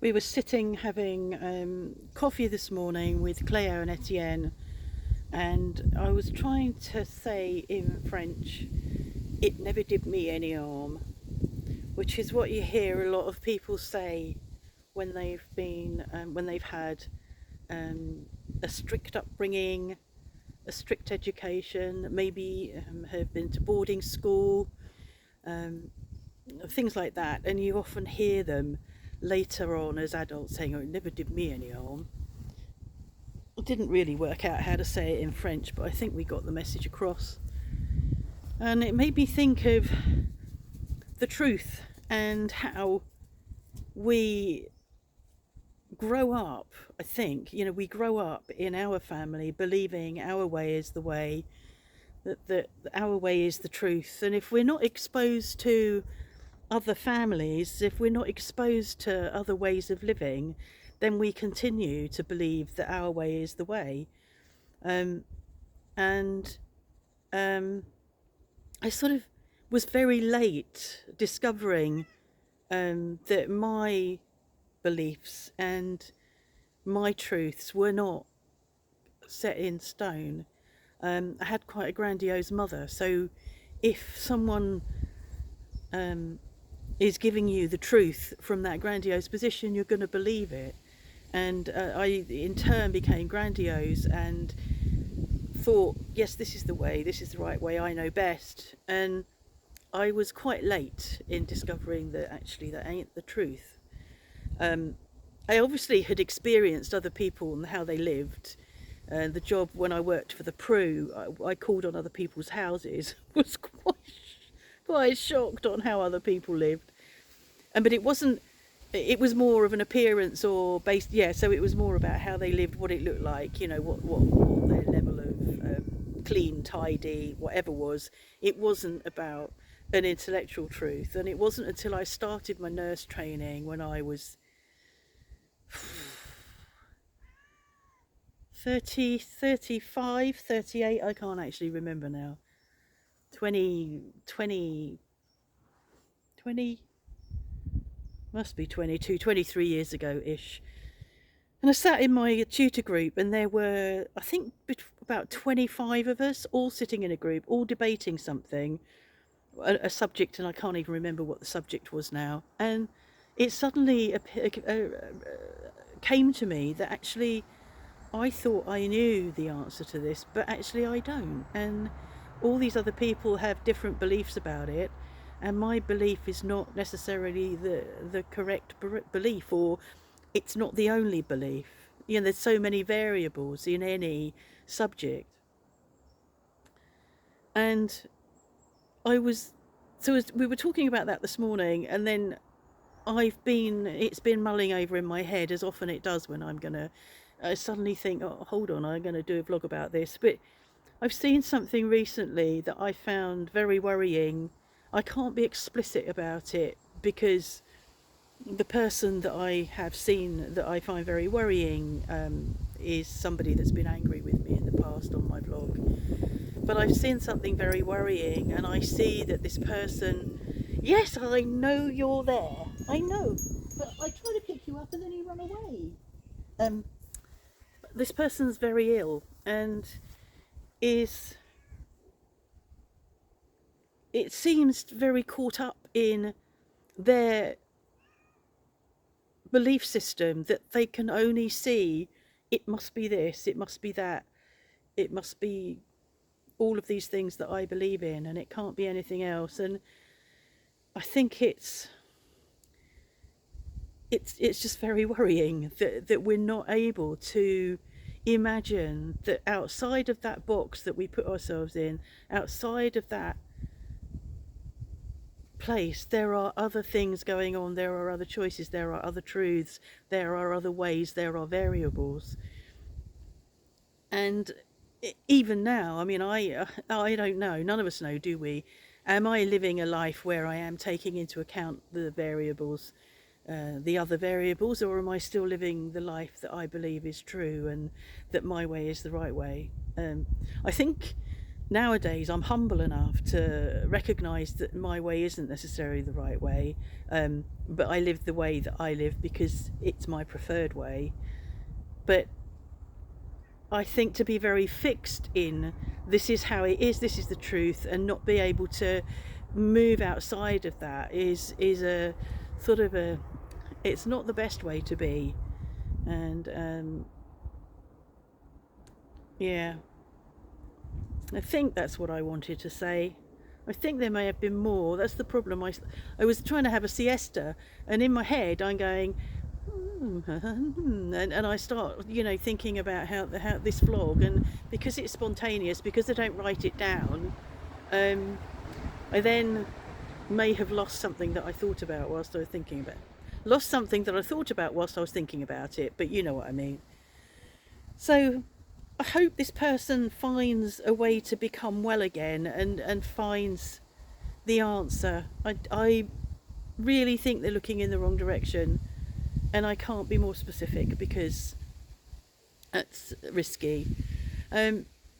We were sitting having coffee this morning with Cleo and Etienne, and I was trying to say in French, "It never did me any harm," which is what you hear a lot of people say when they've had a strict upbringing, a strict education, maybe have been to boarding school, um, things like that, and you often hear them later on as adults saying, "Oh, it never did me any harm." I didn't really work out how to say it in French, but I think we got the message across. And it made me think of the truth and how we grow up. I think, we grow up in our family believing our way is the way, that our way is the truth. And if we're not exposed to other families, if we're not exposed to other ways of living, then we continue to believe that our way is the way. Um, and I sort of was very late discovering that my beliefs and my truths were not set in stone. I had quite a grandiose mother, so if someone is giving you the truth from that grandiose position, you're going to believe it. And I, in turn, became grandiose and thought, yes, this is the way, this is the right way, I know best. And I was quite late in discovering that actually that ain't the truth. I obviously had experienced other people and how they lived. The job when I worked for the Pru, I called on other people's houses, was quite shocked on how other people lived. But it wasn't, it was more of an appearance or based, yeah, so it was more about how they lived, what it looked like, what their level of clean, tidy, whatever was. It wasn't about an intellectual truth. And it wasn't until I started my nurse training when I was 30, 35, 38, I can't actually remember now. 20, must be 22, 23 years ago-ish. And I sat in my tutor group, and there were, I think, about 25 of us, all sitting in a group, all debating something, a subject, and I can't even remember what the subject was now. And it suddenly came to me that actually I thought I knew the answer to this, but actually I don't. And all these other people have different beliefs about it, and my belief is not necessarily the correct belief, or it's not the only belief. There's so many variables in any subject. And we were talking about that this morning, and then it's been mulling over in my head, as often it does when I'm gonna I suddenly think, oh, hold on, I'm going to do a vlog about this. But I've seen something recently that I found very worrying. I can't be explicit about it because the person that I have seen that I find very worrying is somebody that's been angry with me in the past on my vlog. But I've seen something very worrying, and I see that this person, yes, I know you're there. I know. But I try to pick you up and then you run away. This person's very ill and it seems very caught up in their belief system that they can only see it must be this, it must be that, it must be all of these things that I believe in, and it can't be anything else. And I think it's just very worrying that we're not able to imagine that outside of that box that we put ourselves in, outside of that place, there are other things going on, there are other choices, there are other truths, there are other ways, there are variables. And even now, I mean, I don't know, none of us know, do we? Am I living a life where I am taking into account the variables, the other variables, or am I still living the life that I believe is true and that my way is the right way? I think nowadays I'm humble enough to recognise that my way isn't necessarily the right way, but I live the way that I live because it's my preferred way. But I think to be very fixed in this is how it is, this is the truth, and not be able to move outside of that is a sort of a, it's not the best way to be. And yeah, I think that's what I wanted to say. I think there may have been more. That's the problem. I was trying to have a siesta, and in my head I'm going, and I start, thinking about how this vlog, and because it's spontaneous, because I don't write it down, I then may have lost something that I thought about whilst I was thinking about it. Lost something that I thought about whilst I was thinking about it, but you know what I mean. So I hope this person finds a way to become well again and finds the answer. I really think they're looking in the wrong direction, and I can't be more specific because that's risky.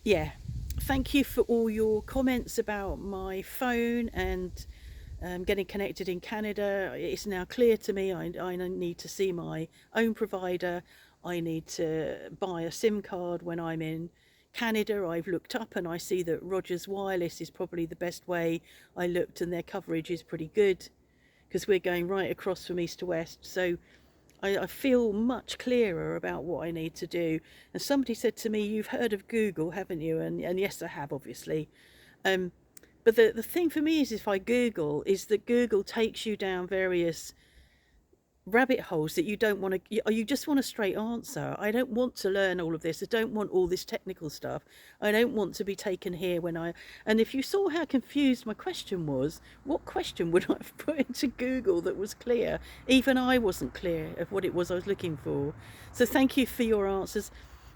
Yeah, thank you for all your comments about my phone and getting connected in Canada. It's now clear to me I need to see my own provider. I need to buy a SIM card when I'm in Canada. I've looked up and I see that Rogers Wireless is probably the best way. I looked and their coverage is pretty good because we're going right across from east to west. So I feel much clearer about what I need to do. And somebody said to me, you've heard of Google, haven't you? And yes, I have, obviously. But the thing for me is, if I Google, is that Google takes you down various rabbit holes that you don't want to, you just want a straight answer. I don't want to learn all of this. I don't want all this technical stuff. I don't want to be taken here and if you saw how confused my question was, what question would I have put into Google that was clear? Even I wasn't clear of what it was I was looking for. So thank you for your answers.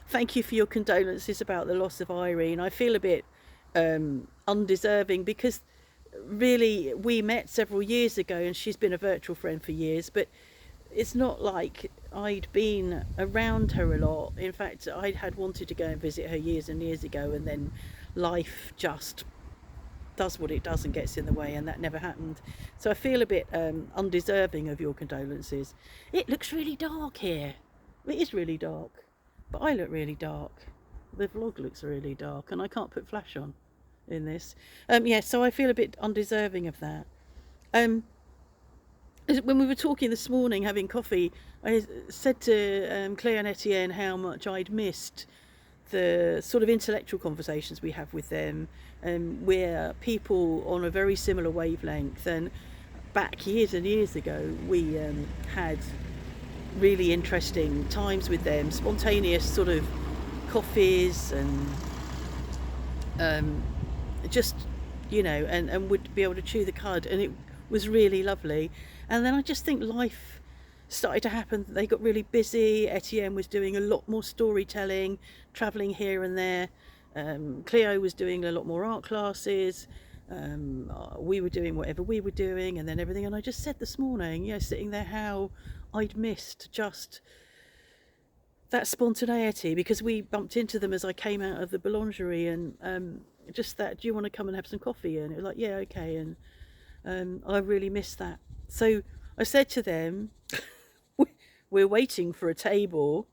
Thank you for your condolences about the loss of Irene. I feel a bit undeserving because really we met several years ago and she's been a virtual friend for years, but it's not like I'd been around her a lot. In fact, I had wanted to go and visit her years and years ago, and then life just does what it does and gets in the way, and that never happened. So I feel a bit undeserving of your condolences. It looks really dark here. It is really dark, but I look really dark. The vlog looks really dark, and I can't put flash on in this. Yeah, so I feel a bit undeserving of that. When we were talking this morning, having coffee, I said to Claire and Etienne how much I'd missed the sort of intellectual conversations we have with them. We're people on a very similar wavelength, and back years and years ago we had really interesting times with them, spontaneous sort of coffees and just, and would be able to chew the cud, and it was really lovely. And then I just think life started to happen. They got really busy. Etienne was doing a lot more storytelling, travelling here and there. Cleo was doing a lot more art classes. We were doing whatever we were doing, and then everything. And I just said this morning, sitting there, how I'd missed just that spontaneity, because we bumped into them as I came out of the boulangerie, and just that, do you want to come and have some coffee? And it was like, yeah, okay. And I really missed that. So I said to them, we're waiting for a table.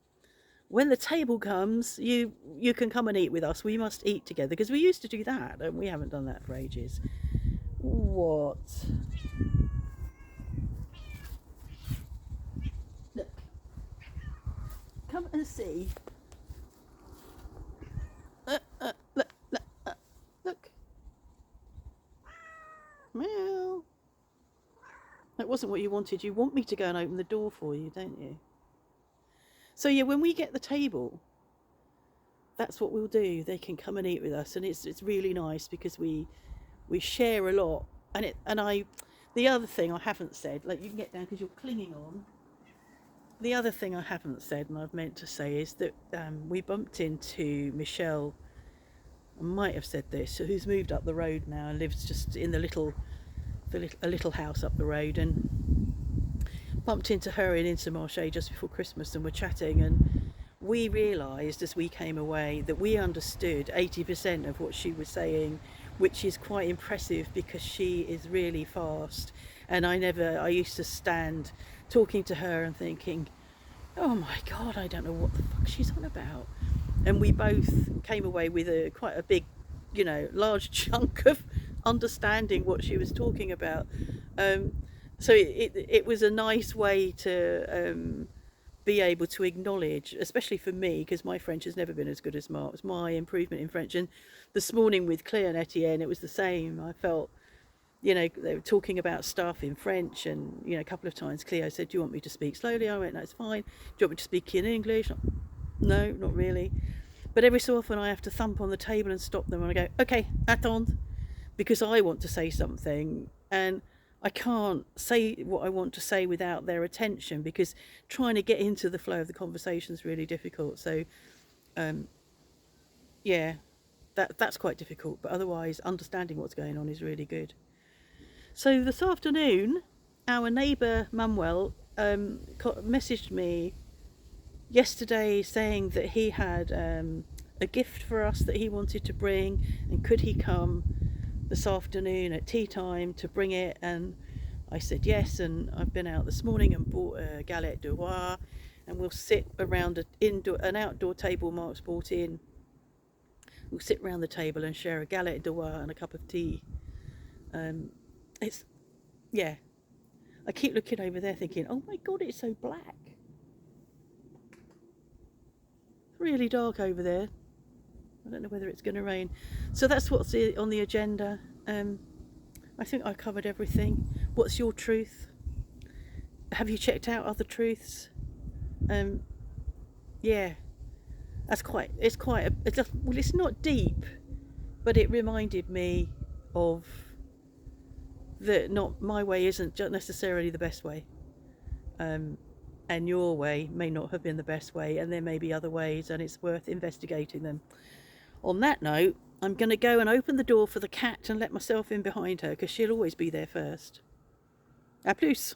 When the table comes, you can come and eat with us. We must eat together, because we used to do that, and we haven't done that for ages. What? Look. Come and see. Look. Meow. That wasn't what you wanted. You want me to go and open the door for you, don't you? So yeah, when we get the table, that's what we'll do. They can come and eat with us, and it's really nice because we share a lot. And the other thing I haven't said, like, you can get down because you're clinging on. The other thing I haven't said, and I've meant to say, is that we bumped into Michelle. I might have said this, who's moved up the road now and lives just in a little house up the road, and bumped into her in Intermarché just before Christmas, and we're chatting, and we realised as we came away that we understood 80% of what she was saying, which is quite impressive because she is really fast. And I used to stand talking to her and thinking, oh my God, I don't know what the fuck she's on about. And we both came away with quite a big, large chunk of understanding what she was talking about. So it was a nice way to be able to acknowledge, especially for me, because my French has never been as good as Mark's, my improvement in French. And this morning with Claire and Etienne, it was the same. I felt, they were talking about stuff in French, and, a couple of times Cleo said, do you want me to speak slowly? I went, no, it's fine. Do you want me to speak in English? No, not really. But every so often I have to thump on the table and stop them, and I go, okay, attends, because I want to say something, and I can't say what I want to say without their attention, because trying to get into the flow of the conversation is really difficult. So, yeah, that's quite difficult, but otherwise understanding what's going on is really good. So this afternoon, our neighbour Manuel messaged me yesterday saying that he had a gift for us that he wanted to bring, and could he come this afternoon at tea time to bring it. And I said yes, and I've been out this morning and bought a galette de roi, and we'll sit around an outdoor table Mark's brought in. We'll sit around the table and share a galette de roi and a cup of tea. Yeah, I keep looking over there thinking, oh my God, it's so black. It's really dark over there. I don't know whether it's going to rain. So that's what's on the agenda. I think I covered everything. What's your truth? Have you checked out other truths? Yeah, it's not deep, but it reminded me of that not my way isn't necessarily the best way. And your way may not have been the best way, and there may be other ways, and it's worth investigating them. On that note, I'm going to go and open the door for the cat and let myself in behind her, because she'll always be there first. A plus.